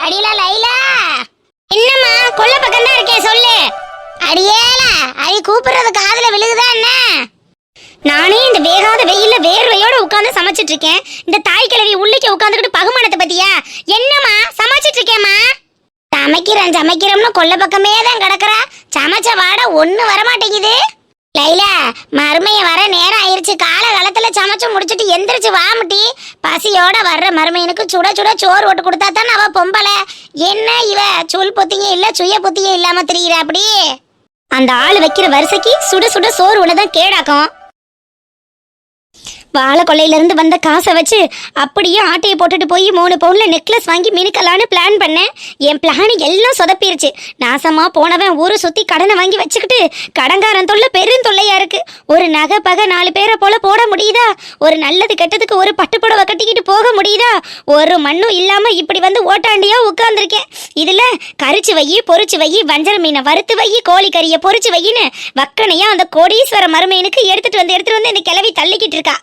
அடியில லைலா, என்னம்மா கொல்ல பக்கம் தான் இருக்கேன் சொல்லு. அடியேல அடி கூப்பிடுறது காதுல விழுகுதா என்ன? நானே இந்த வேகாத வெயில்ல வேர்வையோட உட்கார்ந்து சமைச்சிட்டு இருக்கேன். இந்த தாய் கிழவி உள்ளிக்க உட்கார்ந்துக்கிட்டு பகுமானத்தை பத்தியா? என்னம்மா சமைச்சிட்டு இருக்கேம்மா? சமைக்கிறோம்னு கொல்ல பக்கமே தான் கிடக்குறா. சமைச்ச வாடை ஒண்ணு வரமாட்டேங்குது. லைலா, மருமைய வர நேரம் ஆயிருச்சு. காலகாலத்துல சமைச்சு முடிச்சுட்டு எந்திரிச்சு வாமுட்டி. பசியோட வர்ற மருமையனுக்கு சுட சுட சோறு ஓட்டு கொடுத்தா தானே அவ பொம்பளை. என்ன இவ சுல் பொத்தியும் இல்ல சுய பொத்தியும் இல்லாம திரியிற அப்படி? அந்த ஆள் வைக்கிற வரிசைக்கு சுட சுட சோறு ஒண்ணுதான் கேடாக்கும். வாழை கொள்ளையில இருந்து வந்த காசை வச்சு அப்படியே ஆட்டையை போட்டுட்டு போய் 3 பவுன்ல நெக்லஸ் வாங்கி மினுக்கலான்னு பிளான் பண்ணேன். என் பிளான் எல்லாம் சொதப்பிருச்சு. நாசமா போனவன் ஊரை சுத்தி கடனை வாங்கி வச்சுக்கிட்டு கடங்காரன் தொல்லை பெருந்தொல்லையா இருக்கு. ஒரு நகை பகை 4 பேரை போல போட முடியுதா? ஒரு நல்லது கெட்டதுக்கு ஒரு பட்டுப்புடவை கட்டிக்கிட்டு போக முடியுதா? ஒரு மண்ணும் இல்லாம இப்படி வந்து ஓட்டாண்டியா உட்கார்ந்துருக்கேன். இதுல கரிச்சு வை, பொரிச்சு வை, வஞ்சர மீனை வறுத்து வை, கோழிக்கறியை பொரிச்சு வையின்னு வக்கனையா அந்த கோடீஸ்வர மருமையனுக்கு எடுத்துட்டு வந்து இந்த கிளவி தள்ளிக்கிட்டு இருக்கா.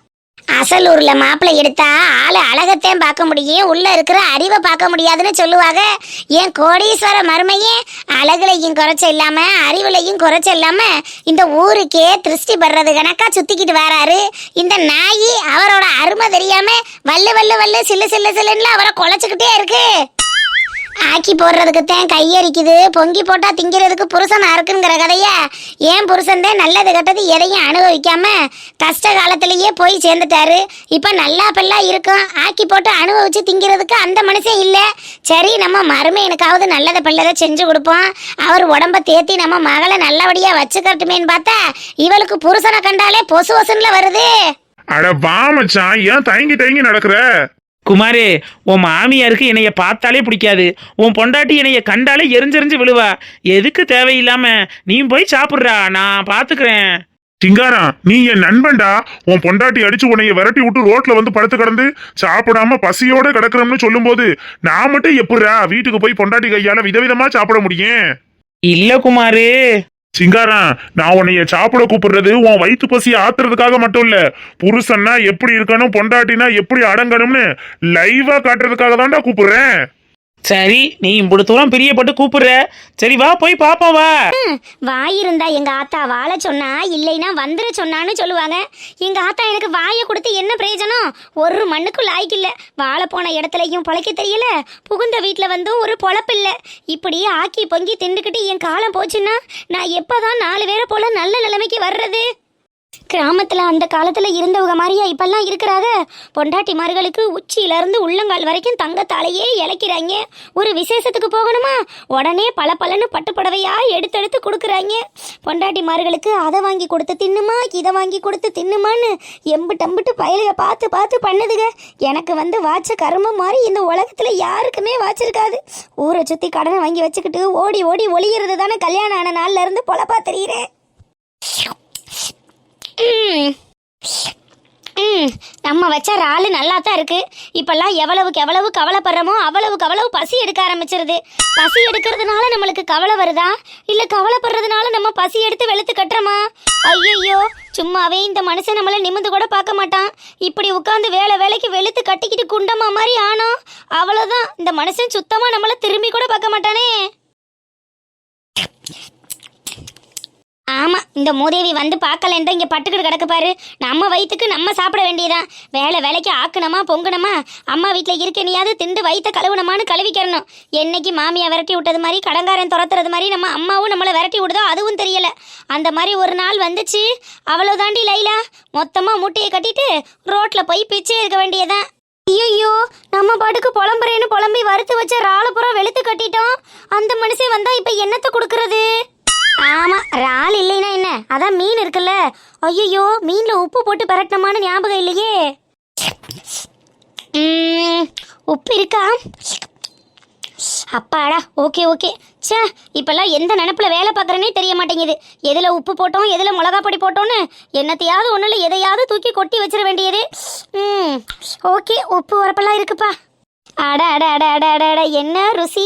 அசலூர்ல மாப்பிள்ளை எடுத்தா ஆளு அழகத்தையும் பார்க்க முடியும், உள்ள இருக்கிற அறிவை பார்க்க முடியாதுன்னு சொல்லுவாங்க. ஏன் கோடீஸ்வர மருமையே அழகுலையும் குறைச்ச இல்லாம அறிவுலையும் குறைச்ச இல்லாம இந்த ஊருக்கே திருஷ்டி படுறது கணக்கா சுத்திக்கிட்டு வராரு. இந்த நாயி அவரோட அருமை தெரியாம வல்லு வல்லு வல்லு சில்லு சில்லு சில்லுன்னு அவரை குலைச்சுக்கிட்டே இருக்கு. ஆக்கி போடுறதுக்குத்தான் கையரிக்குது, பொங்கி போட்டா திங்கிறதுக்கு புருஷனா இருக்குங்கிற கதைய. ஏன் புருஷன் தான் நல்லது கெட்டது எதையும் அனுபவிக்காம கஷ்ட காலத்திலேயே போய் சேர்ந்துட்டாரு. இப்ப நல்லா பெல்லா இருக்கும், ஆக்கி போட்டு அனுபவிச்சு திங்கிறதுக்கு அந்த மனுஷன் இல்ல. சரி, நம்ம மருமையனுக்காவது நல்லதை பெல்லதை செஞ்சு கொடுப்போம், அவர் உடம்ப தேத்தி நம்ம மகளை நல்லபடியா வச்சுக்கட்டுமேன்னு பார்த்தா இவளுக்கு புருஷனை கண்டாலே பொசு பொசுன்ல வருது. அட வா மச்சான், ஏன் தயங்கி தயங்கி நடக்கிற? குமாரே, உன் மாமியாருக்கு என்னைய பார்த்தாலே பிடிக்காது. உன் பொண்டாட்டி என்னைய கண்டாலே எரிஞ்செறிஞ்சு விழுவா. எதுக்கு தேவையில்லாம நீ போய் சாப்பிட்றா, நான் பாத்துக்கிறேன். சிங்காரா, நீ என் நண்பன்டா. உன் பொண்டாட்டி அடிச்சு உன்னைய விரட்டி விட்டு ரோட்ல வந்து படுத்து கிடந்து சாப்பிடாம பசியோட கிடக்குறோம்னு சொல்லும் போது நான் மட்டும் எப்படிரா வீட்டுக்கு போய் பொண்டாட்டி கையால விதவிதமா சாப்பிட முடியும்? இல்ல குமாரு சிங்காரா, நான் உன்னைய சாப்பிட கூப்பிடுறது உன் வயிற்று பசியை ஆத்துறதுக்காக மட்டும் இல்ல, புருஷன்னா எப்படி இருக்கணும், பொண்டாட்டினா எப்படி அடங்கணும்னு லைவா காட்டுறதுக்காக தான்டா கூப்பிடுறேன். சரி, நீ இப்படி தூரம் பிரியப்பட்டு கூப்பிடுற. சரி வா போய் பாப்போம் வா. வாயிருந்தா எங்க ஆத்தா வாழ சொன்னா இல்லைன்னா வந்துட சொன்னான்னு சொல்லுவாங்க. எங்க ஆத்தா எனக்கு வாயை கொடுத்து என்ன பிரயோஜனம்? ஒரு மண்ணுக்கும் லாய்க்கு இல்ல. வாழ போன இடத்துலயும் பொழைக்க தெரியல, புகுந்த வீட்டுல வந்தும் ஒரு பொழப்பு இல்ல. இப்படி ஆக்கி பொங்கி திண்டுக்கிட்டு என் காலம் போச்சுன்னா நான் எப்பதான் 4 பேரை போல நல்ல நிலைமைக்கு வர்றது? கிராமத்துல அந்த காலத்துல இருந்தவங்க மாதிரியா இப்பெல்லாம் இருக்கிறாங்க? பொண்டாட்டிமார்களுக்கு உச்சியில இருந்து உள்ளங்கால் வரைக்கும் தங்கத்தாலேயே இழைக்கிறாங்க. ஒரு விசேஷத்துக்கு போகணுமா உடனே பல பலன்னு பட்டுப்படவையா எடுத்து கொடுக்குறாங்க. பொண்டாட்டிமார்களுக்கு அதை வாங்கி கொடுத்து தின்னுமா, இதை வாங்கி கொடுத்து தின்னுமான்னு எம்பிட்டு பயலுக பார்த்து பார்த்து பண்ணுதுங்க. எனக்கு வந்து வாச்ச கருமம் மாதிரி இந்த உலகத்துல யாருக்குமே வாச்சிருக்காது. ஊரை சுத்தி கடனை வாங்கி வச்சுக்கிட்டு ஓடி ஓடி ஒளியிறது தானே கல்யாணம் ஆன நாள்ல இருந்து பொழப்பா தெரியுறேன். நம்ம வச்ச ராலு நல்லா தான் இருக்கு. இப்பெல்லாம் எவ்வளவுக்கு எவ்வளவு கவலைப்படுறோமோ அவ்வளவு பசி எடுக்க ஆரம்பிச்சிருது. பசி எடுக்கிறதுனால நம்மளுக்கு கவலை வருதா, இல்ல கவலைப்படுறதுனால நம்ம பசி எடுத்து வெளுத்து கட்டுறோமா? ஐயோ, சும்மாவே இந்த மனுஷன் நம்மள நிமிந்து கூட பார்க்க மாட்டான். இப்படி உட்காந்து வேலைக்கு வெளுத்து கட்டிக்கிட்டு குண்டமா மாதிரி ஆனோம், அவ்வளவுதான். இந்த மனுஷன் சுத்தமா நம்மள திரும்பி கூட பார்க்க மாட்டானே. ஆமா, இந்த மூதேவி வந்து பார்க்கலன்ற இங்க பட்டுக்கிட்டு கிடக்கு பாரு. நம்ம வயிற்றுக்கு நம்ம சாப்பிட வேண்டியதான். வேலைக்கு ஆக்கணுமா பொங்கணுமா, அம்மா வீட்டில் இருக்கனையாவது திண்டு வயிற்ற கழுவுனமான்னு கழுவிக்கிறணும். என்னைக்கு மாமியா விரட்டி விட்டது மாதிரி கடங்காரன் துரத்துறது மாதிரி நம்ம அம்மாவும் நம்மளை விரட்டி விடுதோ அதுவும் தெரியல. அந்த மாதிரி ஒரு நாள் வந்துச்சு, அவ்வளோதாண்டி லைலா. மொத்தமா மூட்டையை கட்டிட்டு ரோட்ல போய் பிச்சை இருக்க வேண்டியதான். ஐயோ, நம்ம பாட்டுக்கு புலம்புறேன்னு புலம்பி வறுத்து வச்ச ராலப்புறம் வெளுத்து கட்டிட்டோம். அந்த மனுஷன் வந்தா இப்ப என்னத்தை கொடுக்கறது? ஆமா, ரால் இல்லைன்னா என்ன, அதான் மீன் இருக்குல்ல. ஐயோ, மீன்ல உப்பு போட்டு பரட்டணுமான்னு ஞாபகம் இல்லையே. உப்பு இருக்கா? அப்பாடா, ஓகே. சே, இப்பெல்லாம் எந்த நினப்புல வேலை பார்க்குறேனே தெரிய மாட்டேங்குது. எதில் உப்பு போட்டோம், எதில் மிளகா பொடி போட்டோன்னு என்னத்தையாவது ஒன்றில் எதையாவது தூக்கி கொட்டி வச்சிட வேண்டியது. ஓகே, உப்பு உரப்பெல்லாம் இருக்குப்பா. அட அட அட அட அட அட என்ன ருசி!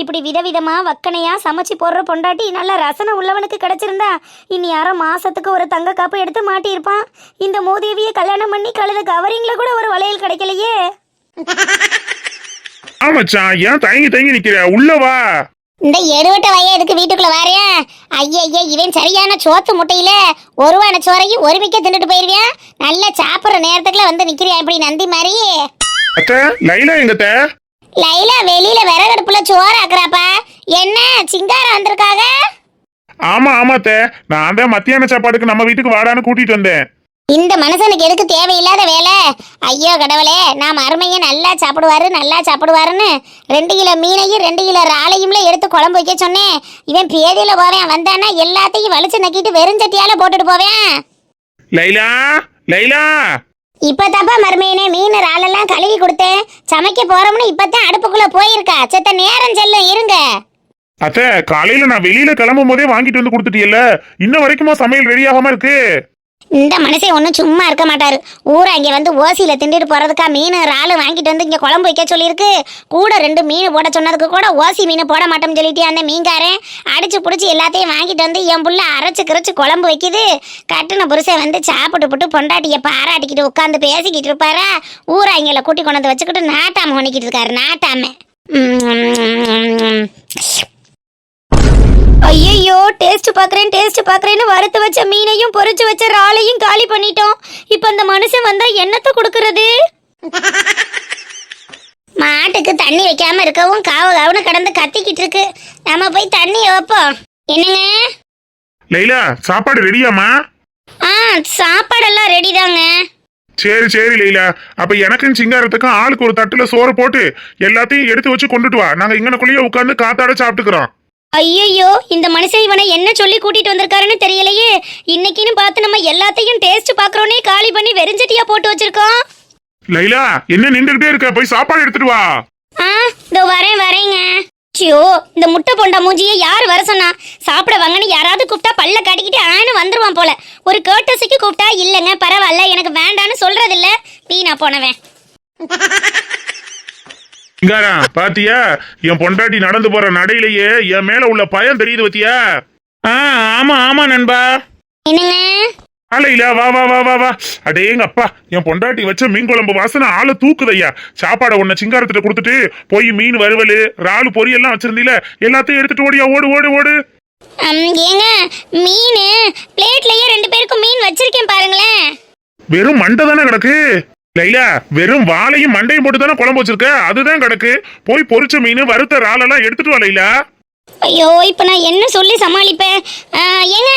இப்படி விதவிதமா வக்கனையா சமைச்சு போடுற பொண்டாட்டி நல்ல ரசனை உள்ளவனுக்கு கிடைச்சிருந்தா இனி யாரோ மாசத்துக்கு ஒரு தங்க காப்பு எடுத்து மாட்டியிருப்பான். இந்த மூதேவியை கல்யாணம் பண்ணி கழுத கவரிங்ல கூட ஒரு வளையல் கிடைக்கலையே. மச்சான் ஏன் தயங்கி தயங்கி நிக்கிற உள்ள வா. இந்த எடுவட்ட வய எதுக்கு வீட்டுக்குள்ள வாரியா? ஐயா இவன் சரியான சோத்து முட்டையில ஒருவான சோறையும் ஒருமிக்க தின்னுட்டு போயிருவியா? நல்லா சாப்பிடுற நேரத்துக்குள்ள வந்து நிக்கிறியா இப்படி நந்தி மாதிரி? அத்தை லைலா எங்கத்த? லைலா வெளியில விறகடுப்புல சோறு ஆக்குறாப்பா. என்ன சிங்காரம் வந்திருக்காங்க? ஆமா ஆமாத்த, நான் தான் மத்தியான சாப்பாடுக்கு நம்ம வீட்டுக்கு வாடான்னு கூட்டிட்டு வந்தேன். இந்த மனுஷனுக்கு எதுக்கு தேவையில்லாத வேலை? ஐயோ கடவுளே, நான் மருமையை நல்லா சாப்பிடுவாருன்னு 2 கிலோ மீனையும் 2 கிலோ இறாலையும்ல எடுத்து குழம்பு வைக்க சொன்னேன். இவன் பேதியில போவேன், வந்தானா எல்லாத்தையும் வலிச்சு நக்கிட்டு வெறுஞ்சட்டியால போட்டுட்டு போவேன். லைலா லைலா. இப்ப தப்பா மருமையனே மீன் இறாலெல்லாம் கழுவி கொடுத்தேன். சமைக்க போறோம்னு இப்பதான் அடுப்புக்குள்ள போயிருக்கா. செத்த நேரம் செல்லும் இருங்க. அத்தை காலையில நான் வெளியில கிளம்பும் போதே வாங்கிட்டு வந்து கொடுத்துட்டியல்ல, இன்ன வரைக்குமா சமையல் ரெடி ஆகாம இருக்கு? இந்த மனுஷன் ஒன்றும் சும்மா இருக்க மாட்டாரு. ஊரை இங்கே வந்து ஓசியில் திண்டுட்டு போகிறதுக்கா மீன் இறால் வாங்கிட்டு வந்து இங்கே குழம்பு வைக்க சொல்லியிருக்கு. கூட 2 மீன் போட சொன்னதுக்கு கூட ஓசி மீன் போட மாட்டோம்னு சொல்லிட்டு அந்த மீன்காரன் அடிச்சு பிடிச்சி எல்லாத்தையும் வாங்கிட்டு வந்து என் புள்ள அரைச்சு கிரைச்சு குழம்பு வைக்குது. கட்டுன புருஷன் வந்து சாப்பிட்டு பொண்டாட்டியை பாராட்டிக்கிட்டு உட்காந்து பேசிக்கிட்டு இருப்பாரா? ஊரை இங்கே கூட்டி கொண்டு வந்து வச்சுக்கிட்டு நாட்டாம பண்ணிக்கிட்டு இருக்காரு. நாட்டாம ஐயோ டேஸ்ட் பாக்குறேன்னு வறுத்து வச்ச மீனையும் பொரிச்சு வச்ச இறாலையும் காலி பண்ணிட்டோம். இப்ப அந்த மனுஷன் வந்தா என்னத்தை கொடுக்கறது? மாட்டுக்கு தண்ணி வைக்காம இருக்கவும் காவுன்னு கடந்து கத்திக்கிட்டு இருக்கு. நம்ம போய் தண்ணி வைப்போம். என்னங்க லைலா சாப்பாடு ரெடியாமா? சாப்பாடெல்லாம் ரெடி தாங்க. சரி சரி லைலா, அப்ப எனக்கும் சிங்காரத்துக்கும் ஆளுக்கு ஒரு தட்டுல சோறு போட்டு எல்லாத்தையும் எடுத்து வச்சு கொண்டுட்டு வா. நாங்க இங்கனக்குள்ளேயே உட்காந்து காத்தாட சாப்பிட்டுக்கிறோம். ஐயோ இந்த மனுஷன் இவனை என்ன சொல்லி கூட்டிட்டு வந்திருக்காருன்னு தெரியலையே. இன்னைக்குன்னு பார்த்து நம்ம எல்லாத்தையும் டேஸ்ட் பாக்குறோனே காலி பண்ணி வெறிஞ்சட்டியா போட்டு வச்சிருக்கோம். லைலா என்ன நின்றுகிட்டே இருக்க, போய் சாப்பாடு எடுத்துட்டு வா. இதோ வரேங்க. சியோ இந்த முட்டை பொண்டா மூஞ்சியை யார் வர சொன்னா? சாப்பிட வாங்கன்னு யாராவது கூப்பிட்டா பல்ல காட்டிக்கிட்டு ஆன்னு வந்துருவான் போல. ஒரு கேட்டஸுக்கு கூப்பிட்டா இல்லைங்க பரவாயில்ல எனக்கு வேண்டான்னு சொல்றது இல்ல. வீணா போனவன். சிங்காரா பாத்தியா, என் பொண்டாட்டி நடந்து போற நடையிலேயே என் மேல உள்ள பயம் தெரியுது பத்தியா? ஆமா ஆமா நண்பா. என்னங்க லைலா வா வா வா வா வா. அடேங்க அப்பா, என் பொண்டாட்டி வச்ச மீன் குழம்பு வாசனை ஆளை தூக்குதையா. சாப்பாடை உன்னை சிங்காரத்திட்ட கொடுத்துட்டு போய் மீன் வறுவல் இறாலு பொரியெல்லாம் வச்சிருந்தீல எல்லாத்தையும் எடுத்துட்டு ஓடியா. ஓடு ஓடு ஓடு. ஏங்க மீன் பிளேட்லயே 2 பேருக்கும் மீன் வச்சிருக்கேன் பாருங்களேன். வெறும் மண்டை தானே கிடக்கு லைலா, வெறும் வாழையும் மண்டையும் போட்டு தானே குழம்பு வச்சிருக்க, அதுதான் கிடக்கு. போய் பொரிச்ச மீன் வறுத்த இறாலெல்லாம் எடுத்துட்டு வா லைலா. ஐயோ இப்ப நான் என்ன சொல்லி சமாளிப்பேன்? ஏங்க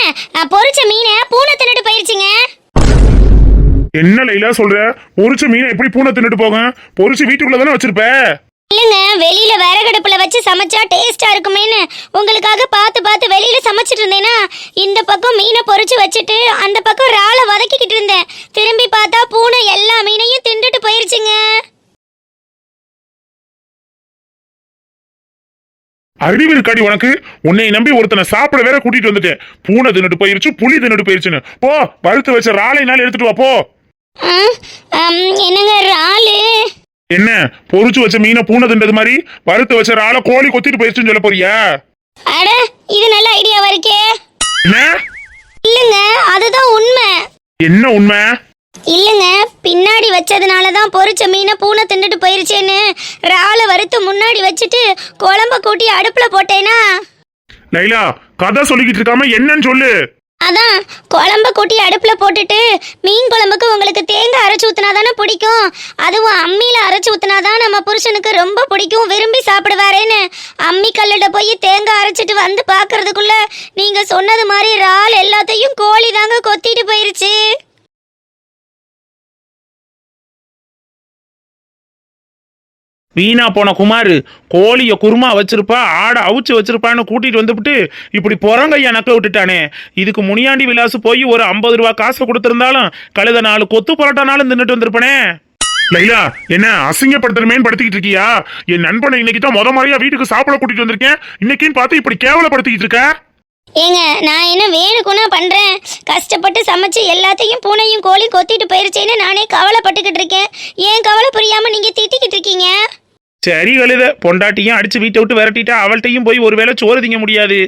பொரிச்ச மீனை பூனை தின்னுட்டு போயிருச்சுங்க. என்ன லைலா சொல்ற? பொரிச்ச மீனை எப்படி பூனை தின்னுட்டு போகும்? பொரிச்சு வீட்டுக்குள்ள தானே வச்சிருப்ப. இல்லங்க வெளியில விறகடுப்புல வச்சு சமைச்சா டேஸ்டா இருக்குமேன்னு உங்களுக்காக பார்த்து வெளியில சமைச்சிட்டு இருந்தேனா, இந்த பக்கம் மீனை பொரிச்சு வச்சுட்டு அந்த பக்கம் இறாலை வதக்கிக்கிட்டு இருந்தேன். திரும்பி பார்த்தா பூனை எல்லா மீனையும் தின்னுட்டு போயிருச்சுங்க. அறிவு இருக்காடி உனக்கு? உன்னை நம்பி ஒருத்தனை சாப்பிட வேற கூட்டிட்டு வந்துட்டேன். பூனை தின்னுட்டு போயிருச்சு, புலி தின்னுட்டு போயிருச்சுன்னு. போ வறுத்து வச்ச இறாலைனால எடுத்துட்டு வா போ. என்னங்க இறாலு? என்ன பொரிச்சு வச்ச மீனை பூனை தின்றது மாதிரி வறுத்து வச்ச இறாலை கோழி கொத்திட்டு போயிருச்சுன்னு சொல்ல போறியா? அட இது நல்ல ஐடியாவா இருக்கே. என்ன? இல்லங்க அதுதான் உண்மை. என்ன உண்மை? இல்லங்க பின்னாடி வச்சதுனால தான் பொரிச்ச மீனை பூனை தின்னுட்டு போயிருச்சேன்னு இறாலை வறுத்து முன்னாடி வச்சுட்டு குழம்ப கூட்டி அடுப்புல போட்டேனா. லைலா கதை சொல்லிக்கிட்டு இருக்காம என்னன்னு சொல்லு. அதான் குழம்ப கூட்டி அடுப்புல போட்டுட்டு மீன் குழம்புக்கு உங்களுக்கு தேங்காய் அரைச்சு ஊத்துனாதானே பிடிக்கும், அதுவும் அம்மியில அரைச்சு ஊத்துனாதான் நம்ம புருஷனுக்கு ரொம்ப பிடிக்கும், விரும்பி சாப்பிடுவாரேன்னு அம்மி கல்லுட போய் தேங்காய் அரைச்சிட்டு வந்து பாக்குறதுக்குள்ள நீங்க சொன்னது மாதிரி இறால் எல்லாத்தையும் கோழி தாங்க கொத்திட்டு போயிருச்சு. வீணா போன குமார் கோழிய குருமா வச்சிருப்பா, ஆடை அவிச்சு வச்சிருப்பான்னு கூட்டிட்டு வந்துவிட்டு இப்படி புறங்கையா நக்க விட்டுட்டானே. இதுக்கு முனியாண்டி விலாசு போய் ஒரு 50 ரூபா காசை கொடுத்திருந்தாலும் கழுத 4 கொத்து பரோட்டானாலும் தின்னுட்டு வந்திருப்பனே. லைலா என்ன அசிங்கப்படுத்தணுமேன்னு படுத்திக்கிட்டு இருக்கியா? என் நண்பனை இன்னைக்கு தான் முத மாதிரியா வீட்டுக்கு சாப்பிட கூட்டிட்டு வந்திருக்கேன், இன்னைக்குன்னு பார்த்து இப்படி கேவலப்படுத்திக்கிட்டு இருக்க. ஏங்க நான் என்ன வேணுக்குன்னா பண்றேன்? கஷ்டப்பட்டு சமைச்சு எல்லாத்தையும் பூனையும் கோழி கொத்திட்டு போயிருச்சேன்னு நானே கவலைப்பட்டுக்கிட்டு இருக்கேன். ஏன் கவலை புரியாம நீங்க திட்டிக்கிட்டு இருக்கீங்க? சரி கழுத, பொண்டாட்டியும் அடிச்சு வீட்டை விட்டு விரட்டிட்டா அவள்கிட்டையும் போய் ஒரு வேளை சோறு திங்க முடியாது.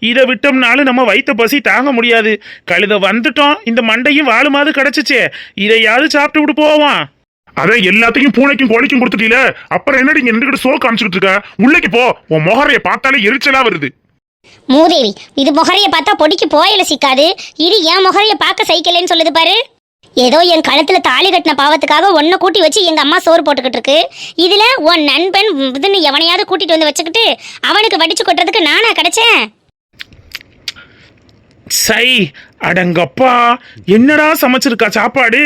இதை விட்டோம்னாலும் நம்ம வயிற்ற பசி தாங்க முடியாது. கழுத வந்துட்டோம், இந்த மண்டையும் வாழுமாவது கிடைச்சிச்சே, இதையாவது சாப்பிட்டு விட்டு போவான். அதான் எல்லாத்தையும் பூனைக்கும் கோழிக்கும் கொடுத்துட்டீல, அப்புறம் என்னடி இங்க நின்றுகிட்டு சோ காமிச்சுக்கிட்டு இருக்க? உள்ளக்கு போ, உன் முகரைய பார்த்தாலே எரிச்சலா வருது. மூதேவி, இது முகரைய பார்த்தா பொடிக்கு போயில சிக்காது. இது என் முகரைய பார்க்க சைக்கிள்னு சொல்லுது பாரு. ஏதோ என் கழுத்துல தாலி கட்டின பாவத்துக்காக ஒன்ன கூட்டி வச்சு எங்க அம்மா சோறு போட்டுக்கிட்டு இருக்கு. இதுல உன் நண்பன் இதுன்னு எவனையாவது கூட்டிட்டு வந்து வச்சுக்கிட்டு அவனுக்கு வடிச்சு கொட்டுறதுக்கு நானா கிடைச்சேன்? சை, அடங்கப்பா, என்னடா சமைச்சிருக்கா சாப்பாடு?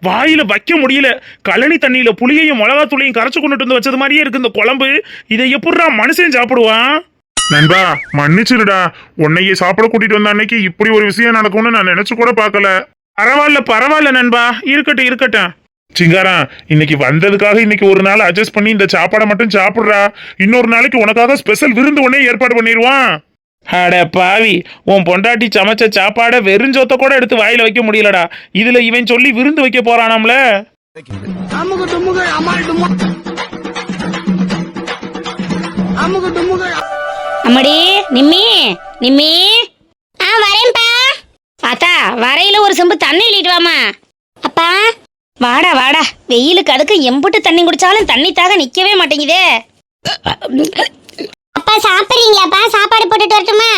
வாயில வைக்க முடியல. கழனி தண்ணியில புளியையும் மிளகாத்தூளையும் கரைச்சு கொண்டுட்டு வந்து வச்சது மாதிரியே இருக்கு இந்த குழம்பு. இதை எப்படிடா மனுஷன் சாப்பிடுவான்? நண்பா மன்னிச்சிருடா, உன்னையே சாப்பிட கூட்டிட்டு வந்த அன்னைக்கு இப்படி ஒரு விஷயம் நடக்கும்னு நான் நினைச்சு கூட பார்க்கல. பரவாயில்ல நண்பா, இருக்கட்டும். சிங்காரா, இன்னைக்கு வந்ததுக்காக இன்னைக்கு ஒரு நாள் அட்ஜஸ்ட் பண்ணி இந்த சாப்பாடை மட்டும் சாப்பிடுறா. இன்னொரு நாளைக்கு உனக்காக ஸ்பெஷல் விருந்து ஒன்னே ஏற்பாடு பண்ணிடுவான். அட பாவி, உன் பொண்டாட்டி சமைச்ச சாப்பாடை வெறுஞ்சோத்த கூட எடுத்து வாயில வைக்க முடியலடா. இதுல இவன் சொல்லி விருந்து வைக்க போறானாம்ல. அம்மாடி நிம்மி வரேன்ப்பா. பாத்தா வரையில ஒரு செம்பு தண்ணி இழிட்டு வாமா. அப்பா வாடா, வெயிலுக்கு அதுக்கு எம்புட்டு தண்ணி குடிச்சாலும் தண்ணி தாக நிக்கவே மாட்டேங்குதே. அப்பா சாப்பிடுறீங்களாப்பா? சாப்பாடு போட்டுட்டு வரட்டுமா?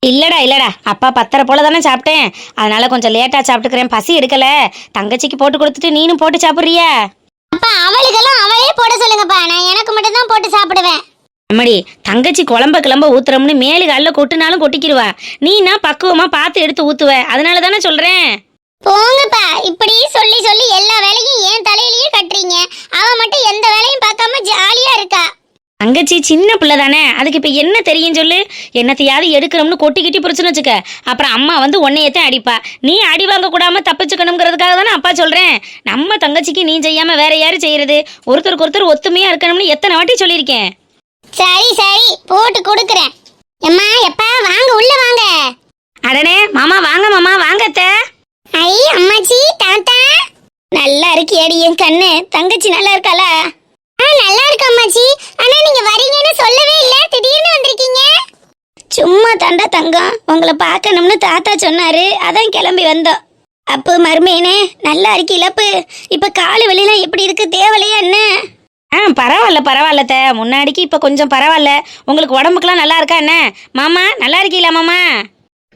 இல்லடா, அப்பா 10:30 போல தானே சாப்பிட்டேன், அதனால கொஞ்சம் லேட்டா சாப்பிட்டுக்கிறேன். பசி எடுக்கல. தங்கச்சிக்கு போட்டு கொடுத்துட்டு நீனும் போட்டு சாப்பிடுறியா? அப்பா அவளுக்கெல்லாம் அவளே போட சொல்லுங்கப்பா, நான் எனக்கு மட்டும் தான் போட்டு சாப்பிடுவேன். அம்மாடி, தங்கச்சி குழம்ப ஊத்துறோம்னு மேலு காலில் கொட்டுனாலும் கொட்டிக்கிடுவா. நீனா பக்குவமா பார்த்து எடுத்து ஊத்துவ, அதனால தானே சொல்றேன். போங்கப்பா, இப்படி சொல்லி எல்லா வேலையும் ஏன் தலையிலேயே கட்டுறீங்க. அவ மட்டும் எந்த வேலையும் பார்க்காம ஜாலியா இருக்கா. தங்கச்சி சின்ன பிள்ளை தானே, அதுக்கு இப்ப என்ன தெரியும் சொல்லு. என்னத்தையாவது எடுக்கிறோம்னு கொட்டிக்கிட்டி புரிச்சுன்னு வச்சுக்க, அப்புறம் அம்மா வந்து உன்னையத்தான் அடிப்பா. நீ அடி வாங்க கூடாம தப்பிச்சுக்கணுங்கிறதுக்காக தானே அப்பா சொல்றேன். நம்ம தங்கச்சிக்கு நீ செய்யாம வேற யாரு செய்யறது? ஒருத்தருக்கு ஒருத்தர் ஒத்துமையா இருக்கணும்னு எத்தனை வாட்டி சொல்லியிருக்கேன். சரி போட்டு கொடுக்குறேன். எம்மா எப்பா வாங்க, உள்ள வாங்க. அடனே மாமா வாங்க, மாமா வாங்க. ஐ அம்மாச்சி, தாத்தா நல்லா இருக்கியாடி என் கண்ணு? தங்கச்சி நல்லா இருக்காளா? நல்லா இருக்கு அம்மாச்சி. ஆனா நீங்க வரீங்கன்னு சொல்லவே இல்ல, திடீர்னு வந்திருக்கீங்க. சும்மா தாண்டா தங்கம், உங்களை பார்க்கணும்னு தாத்தா சொன்னாரு, அதான் கிளம்பி வந்தோம். அப்போ மருமையனே நல்லா இருக்கு இழப்பு. இப்ப காலு வலிலாம் எப்படி இருக்கு? தேவலையா என்ன? பரவாயில்ல முன்னாடிக்கு இப்ப கொஞ்சம் பரவாயில்ல. உங்களுக்கு உடம்புக்குலாம் நல்லா இருக்கா என்ன? மாமா நல்லா இருக்கீங்களா மாமா?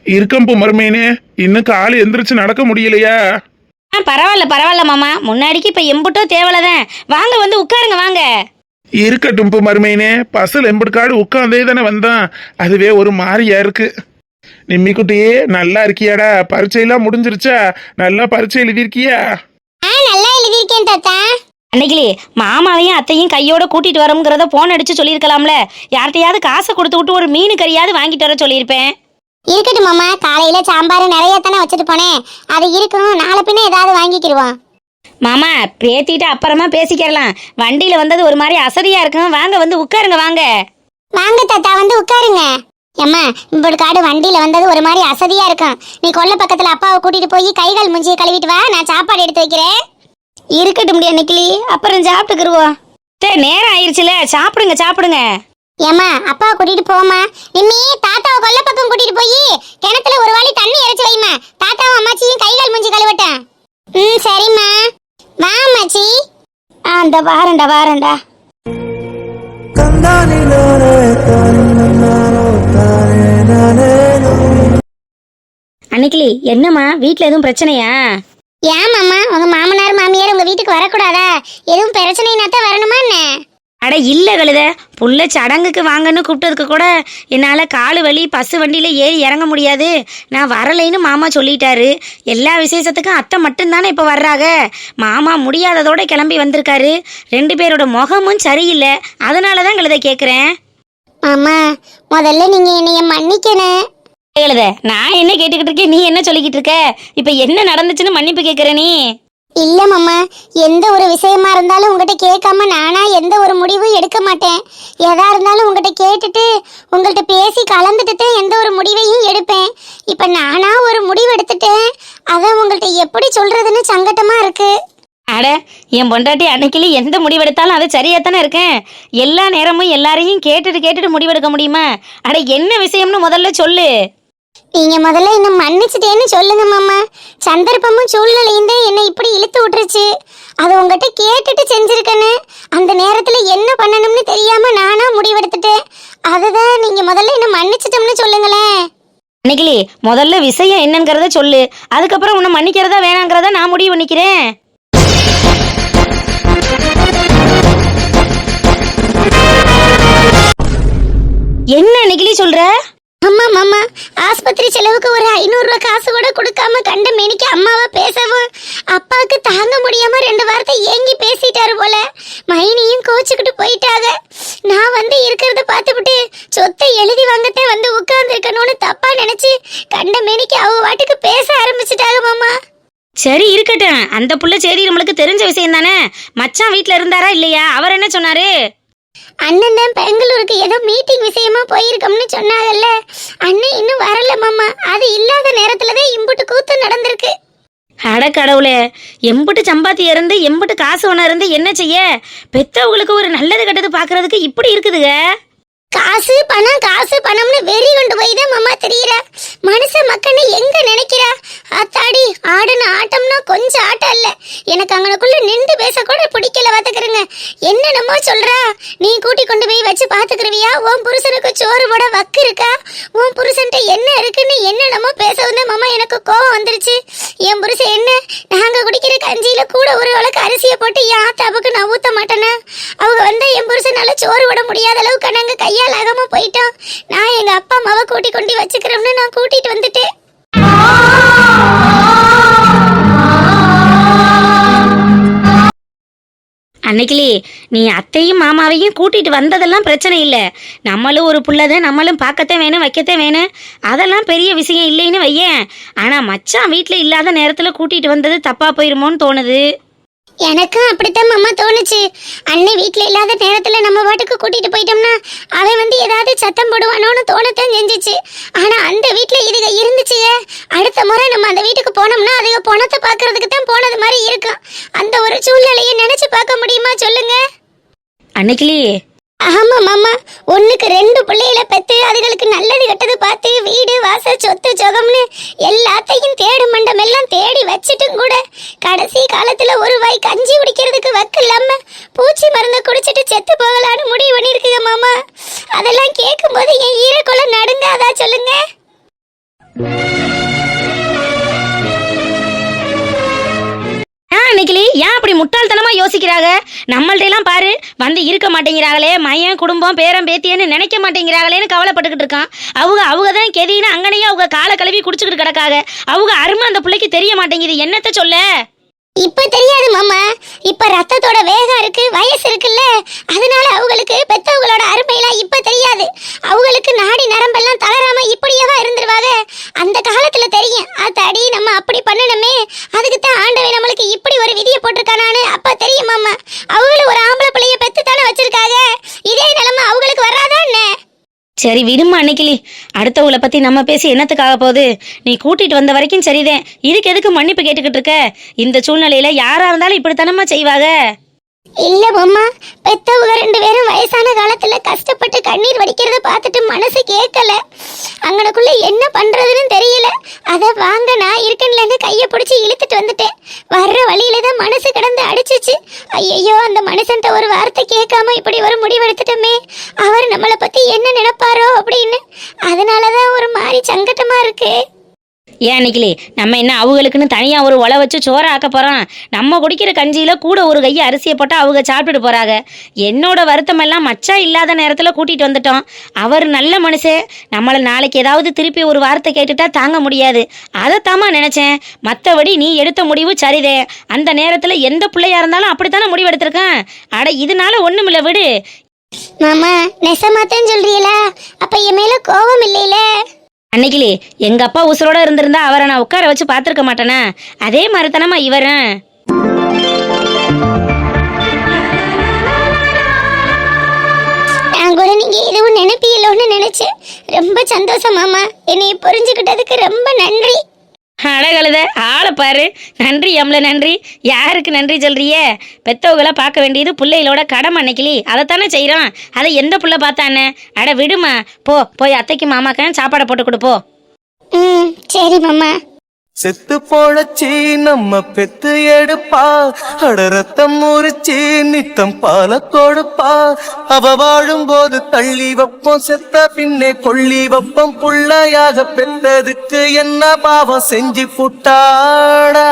இருக்கம்பு மருமையனே, இன்னும் காலு எந்திரிச்சு நடக்க முடியலையா? பரவாயில்ல மாமா, முன்னாடிக்கு இப்ப எம்புட்டோ தேவலதான். வாங்க வந்து உட்காருங்க வாங்க. இருக்கட்டும் மருமையனே, பசல் எம்புட்காடு உட்காந்தே தானே வந்தான், அதுவே ஒரு மாதிரியா இருக்கு. நிம்மிக்குட்டியே நல்லா இருக்கியாடா? பரீட்சையெல்லாம் முடிஞ்சிருச்சா? நல்லா பரீட்சை எழுதியிருக்கியா? நல்லா எழுதியிருக்கேன் தாத்தா. அன்னைக்கு மாமாவையும் அத்தையும் கையோட கூட்டிட்டு வரோங்கிறத போன் அடிச்சு சொல்லியிருக்கலாம்ல. யார்கிட்டயாவது காசை கொடுத்து விட்டு ஒரு மீன் கறியாவது வாங்கிட்டு வர சொல்லியிருப்பேன். இருக்கட்டும் மாமா, காலையில சாம்பார் நிறைய தானே வச்சுட்டு போனேன், அது இருக்கணும். நாளை பின்ன ஏதாவது வாங்கிக்கிடுவோம். மாமா பேத்திட்டு அப்புறமா பேசிக்கிறலாம். வண்டியில வந்தது ஒரு மாதிரி அசதியா இருக்கும். வாங்க வந்து உட்காருங்க வாங்க. வாங்க தாத்தா வந்து உட்காருங்க. ஏம்மா இப்படி காடு வண்டியில வந்தது ஒரு மாதிரி அசதியா இருக்கும். நீ கொல்ல பக்கத்துல அப்பாவை கூட்டிட்டு போய் கைகால் மூஞ்சியை கழுவிட்டு வா, நான் சாப்பாடு எடுத்து வைக்கிறேன். இருக்கட்டும் முடியா நிக்கிலி, அப்புறம் சாப்பிட்டுக்குருவோம். நேரம் ஆயிருச்சுல, சாப்பிடுங்க. ஏமா அப்பாவை கூட்டிட்டு போமா. நிம்மி தாத்தாவை கொல்ல பக்கம் கூட்டிட்டு போய் கிணத்துல ஒரு வாளி தண்ணி இறைச்சு வைமா. தாத்தாவும் அம்மாச்சியும் கைகால் மூஞ்சி கழுவட்டேன். சரிம்மா. வா அம்மாச்சி. அந்த வாரண்டா. அன்னைக்கு என்னம்மா வீட்டுல எதுவும் பிரச்சனையா? ஏன் மாமா, உங்க மாமனார் மாமியார் உங்க வீட்டுக்கு வரக்கூடாதா? எதுவும் பிரச்சனைனா தான் வரணுமா என்ன? அட இல்ல கழுத, புள்ள சடங்குக்கு வாங்கன்னு கூப்பிட்டதுக்கு கூட என்னால காலு வலி, பசு வண்டியில ஏறி இறங்க முடியாது, நான் வரலைன்னு மாமா சொல்லிட்டாரு. எல்லா விசேஷத்துக்கும் அத்தை மட்டும்தானே இப்ப வர்றாங்க. மாமா முடியாததோட கிளம்பி வந்திருக்காரு. 2 பேரோட முகமும் சரியில்லை, அதனாலதான் கழுத கேக்குறேன். மாமா முதல்ல நீங்க என்னைய மன்னிக்கணும். எழுத நான் என்ன கேட்டுக்கிட்டு இருக்கேன், நீ என்ன சொல்லிக்கிட்டு இருக்க? இப்ப என்ன நடந்துச்சுன்னு மன்னிப்பு கேக்குற நீ? இல்ல மாமா, எந்த ஒரு விஷயமா இருந்தாலும் உங்ககிட்ட கேட்காம நானா எந்த ஒரு முடிவும் எடுக்க மாட்டேன். எதா இருந்தாலும் உங்ககிட்ட கேட்டுட்டு உங்கள்கிட்ட பேசி கலந்துட்டு எந்த ஒரு முடிவையும் எடுப்பேன். இப்ப நானா ஒரு முடிவு எடுத்துட்டேன், அதான் உங்கள்கிட்ட எப்படி சொல்றதுன்னு சங்கட்டமா இருக்கு. அட என் பொண்டாட்டி அன்னைக்கிளி எந்த முடிவெடுத்தாலும் அது சரியாத்தானே இருக்கேன். எல்லா நேரமும் எல்லாரையும் கேட்டுட்டு முடிவெடுக்க முடியுமா? அட என்ன விஷயம்னு முதல்ல சொல்லு. நீங்க முதல்ல என்ன மன்னிச்சிட்டேன்னு சொல்லுங்க மாமா. சந்தர்ப்பமும் சூழ்நிலையும் தான் என்னை இப்படி இழுத்து விட்டுருச்சு. அது உங்ககிட்ட கேட்டுட்டு செஞ்சிருக்கேன்னு அந்த நேரத்துல என்ன பண்ணணும்னு தெரியாம நானா முடிவெடுத்துட்டேன். அதுதான் நீங்க முதல்ல என்ன மன்னிச்சிட்டோம்னு சொல்லுங்களேன். அன்னைக்கிளி, முதல்ல விஷயம் என்னங்கிறத சொல்லு. அதுக்கப்புறம் உன்னை மன்னிக்கிறதா வேணாங்கிறத நான் முடிவு பண்ணிக்கிறேன். என்ன அன்னைக்கிளி சொல்ற? அம்மா மாமா, ஆஸ்பத்திரி செலவுக்கு ஒரு 500 ரூபாய் காசு கூட கொடுக்காம கண்ட மேனிக்கு அம்மாவை பேசவும் அப்பாவுக்கு தாங்க முடியாம 2 வார்த்தை ஏங்கி பேசிட்டாரு போல. மைனியும் கோச்சுக்கிட்டு போயிட்டாங்க. நான் வந்து இருக்கிறத பார்த்துவிட்டு சொத்தை எழுதி வாங்கத்தே வந்து உட்கார்ந்து இருக்கணும்னு தப்பா நினைச்சு கண்ட மேனிக்கு அவ வாட்டுக்கு பேச ஆரம்பிச்சிட்டாங்க மாமா. சரி இருக்கட்டும், அந்த புள்ள சரி நம்மளுக்கு தெரிஞ்ச விஷயம் தானே. மச்சான் வீட்டுல இருந்தாரா இல்லையா? அவர் என்ன சொன்னாரு? அண்ணன் தான் பெங்களூருக்கு ஏதோ மீட்டிங் விஷயமா போயிருக்கோம்னு சொன்னாங்கல்ல. அண்ணன் இன்னும் வரல மாமா. அது இல்லாத நேரத்துலதான் இம்புட்டு கூத்து நடந்திருக்கு. அட கடவுளே, எம்புட்டு சம்பாத்தி இருந்து எம்புட்டு காசு ஒன்று இருந்து என்ன செய்ய? பெத்தவங்களுக்கு ஒரு நல்லது கெட்டது பாக்குறதுக்கு இப்படி இருக்குதுங்க. காசு பணம் காசு பணம்னு வெறி கொண்டு போய் தான் மாமா தெரியுறா. மனுஷ மக்கள்னு எங்க நினைக்கிறா? அத்தாடி, ஆடுன ஆட்டம்னா கொஞ்சம் ஆட்டம் இல்ல. எனக்கு அங்கனக்குள்ள நின்று பேச கூட பிடிக்கல. பாத்துக்கிறேங்க, என்னென்னமோ சொல்றா. நீ கூட்டி கொண்டு போய் வச்சு பாத்துக்கிருவியா? உன் புருஷனுக்கு சோறு போட வக்கு இருக்கா? உன் புருஷன்ட்ட என்ன இருக்குன்னு என்னென்னமோ பேசவும் மாமா எனக்கு கோவம் வந்துருச்சு. என் புருஷன் என்ன, நாங்க குடிக்கிற கஞ்சியில கூட ஒரு வழக்கு அரிசியை போட்டு என் ஆத்தாப்புக்கு நான் ஊத்த மாட்டேன்னா? அவங்க வந்து என் புருஷனால சோறு போட முடியாத அளவுக்கு நாங்க கையால் ஆகாம போயிட்டோம். நான் எங்க அப்பா அம்மாவை கூட்டி கொண்டு வச்சுக்கிறோம்னு நான் கூட்டிட்டு வந்துட்டேன். அன்னைக்கிளி, நீ அத்தையும் மாமாவையும் கூட்டிட்டு வந்ததெல்லாம் பிரச்சனை இல்லை. நம்மளும் ஒரு புள்ளதான், நம்மளும் பார்க்கத்தான் வேணும், வைக்கத்தான் வேணும். அதெல்லாம் பெரிய விஷயம் இல்லைன்னு வையேன். ஆனா மச்சான் வீட்டுல இல்லாத நேரத்துல கூட்டிட்டு வந்தது தப்பா போயிருமோன்னு தோணுது. எனக்கும் அப்படித்தான் மாமா தோணுச்சு. அண்ணன் வீட்டுல இல்லாத நேரத்துல நம்ம பாட்டுக்கு கூட்டிட்டு போயிட்டோம்னா அவன் வந்து ஏதாவது சத்தம் போடுவானோன்னு தோணத்தான் செஞ்சிச்சு. ஆனா அந்த வீட்டுல இதுக இருந்துச்சுங்க. அடுத்த முறை நம்ம அந்த வீட்டுக்கு போனோம்னா அதுக பணத்தை பாக்குறதுக்கு தான் போனது மாதிரி இருக்கும். அந்த ஒரு சூழ்நிலையை நினைச்சு பார்க்க முடியுமா சொல்லுங்க அன்னைக்கிளி? ஆமா மாமா, 1க்கு 2 பிள்ளைகளை பெற்று அதுகளுக்கு நல்லது கெட்டது பார்த்து வீடு வாசல் சொத்து சொகம்னு எல்லாத்தையும் தேடு மண்டம் எல்லாம் தேடி வச்சிட்டும் கூட கடைசி காலத்துல ஒரு வாய் கஞ்சி குடிக்கிறதுக்கு வக்கு இல்லாம பூச்சி மருந்து குடிச்சிட்டு செத்து போகலான்னு முடிவு பண்ணிருக்குங்க மாமா. அதெல்லாம் கேட்கும் போது என் ஈரக்குள்ள நடுங்காதா சொல்லுங்க? அன்னைக்கிளி, ஏன் அப்படி முட்டாள்தனமா யோசிக்கிறாங்க? நம்மள்ட்ட எல்லாம் பாரு, வந்து இருக்க மாட்டேங்கிறாங்களே, மையன் குடும்பம் பேரம் பேத்தியன்னு நினைக்க மாட்டேங்கிறாங்களேன்னு கவலைப்பட்டுக்கிட்டு இருக்கான். அவங்க தான் கெதின்னு அங்கனையே அவங்க காலை கழுவி குடிச்சுக்கிட்டு கிடக்காங்க. அவங்க அருமை அந்த பிள்ளைக்கு தெரிய மாட்டேங்குது. என்னத்த சொல்ல? இப்ப தெரியாது மாமா. இப்ப ரத்தத்தோட வேகம் இருக்கு, வயசு இருக்குல்ல. அதனால அவங்களுக்கு பெத்தவங்களோட அருமையெல்லாம் இப்ப தெரியாது. அவங்களுக்கு நாடி நரம்பெல்லாம் தளராம இப்படியேவா இருந்துருவாங்க. அந்த காலத்துல தெரியும். அடி நம்ம அப்படி பண்ணணுமே, அதுக்கு தான் ஆண்டவன் நம்மளுக்கு இப்படி ஒரு விதியை போட்டிருக்கானான்னு அப்ப தெரியும் மாமா. அவங்களும் ஒரு ஆம்பளை பிள்ளைய பெத்து தானே வச்சிருக்காங்க. இதே நிலைமை அவங்களுக்கு வராதா என்ன? சரி விடுமா அன்னைக்கிளி, அடுத்தவங்களை பத்தி நம்ம பேசி என்னத்துக்காக போகுது? நீ கூட்டிட்டு வந்த வரைக்கும் சரிதேன். இதுக்கு எதுக்கு மன்னிப்பு கேட்டுக்கிட்டு இருக்க? இந்த சூழ்நிலையில யாரா இருந்தாலும் இப்படித்தானமா செய்வாங்க. இல்ல மாமா, பெத்தவங்க 2 பேரும் வயசான காலத்துல கஷ்டப்பட்டு கண்ணீர் வடிக்கிறத பார்த்துட்டு மனசு கேட்கல. அங்கனக்குள்ள என்ன பண்றதுன்னு தெரியல. அத வாங்க நான் இருக்கேன்னு கையை பிடிச்சி இழுத்துட்டு வந்துட்டேன். வர்ற வழியில தான் மனசு கிடந்து அடிச்சிச்சு. ஐயோ, அந்த மனுஷன்ட்ட ஒரு வார்த்தை கேட்காம இப்படி ஒரு முடிவெடுத்துட்டோமே, அவர் நம்மளை பத்தி என்ன நினைப்பாரோ அப்படின்னு. அதனாலதான் ஒரு மாதிரி சங்கட்டமா இருக்கு. ஏன் அன்னைக்கிளி, நம்ம என்ன அவங்களுக்குன்னு தனியா ஒரு ஒலை வச்சு சோற ஆக்க போறோம்? நம்ம குடிக்கிற கஞ்சியில கூட ஒரு கையை அரிசியை போட்டா அவங்க சாப்பிட்டுட்டு போறாங்க. என்னோட வருத்தம் எல்லாம் மச்சா இல்லாத நேரத்துல கூட்டிட்டு வந்துட்டோம். அவர் நல்ல மனுஷன். நம்மள நாளைக்கு ஏதாவது திருப்பி ஒரு வார்த்தை கேட்டுட்டா தாங்க முடியாது. அதைத்தாமா நினைச்சேன். மற்றபடி நீ எடுத்த முடிவு சரிதே. அந்த நேரத்துல எந்த பிள்ளையா இருந்தாலும் அப்படித்தானே முடிவு எடுத்திருக்கேன். அட இதனால ஒண்ணுமில்ல, விடு மாமா. நெசமாத்தான் சொல்றீங்களா? அப்ப என் மேல கோபம் இல்லையில? அன்னைக்கிளி, எங்க அப்பா உசுரோட இருந்திருந்தா அவரை நான் உட்கார வச்சு பார்த்துருக்க மாட்டேனா? அதே மாதிரி தானம்மா இவரும். நான் கூட நீங்க எதுவும் நினைப்பீங்களோன்னு நினைச்சேன். ரொம்ப சந்தோஷம் மாமா. என்னை புரிஞ்சுக்கிட்டதுக்கு ரொம்ப நன்றி. அழகழுத ஆளை பாரு. நன்றி எம்ல நன்றி. யாருக்கு நன்றி சொல்றியே? பெத்தவங்களை பார்க்க வேண்டியது பிள்ளைகளோட கடமை அன்னைக்கிளி. அதைத்தானே செய்கிறோம். அதை எந்த புள்ள பார்த்தானே? அட விடுமா, போய் அத்தைக்கு மாமாக்க சாப்பாடை போட்டு கொடுப்போ. ம் சரி மாமா. செத்து போழச்சி நம்ம பெத்து எடுப்பா, அட ரத்தம் முறிச்சி நித்தம் பால கொடுப்பா. அவ வாழும் போது தள்ளி வைப்போம், செத்த பின்னே கொள்ளி வைப்போம். புள்ளையாக பெற்றதுக்கு என்ன பாவம் செஞ்சு புட்டாடா.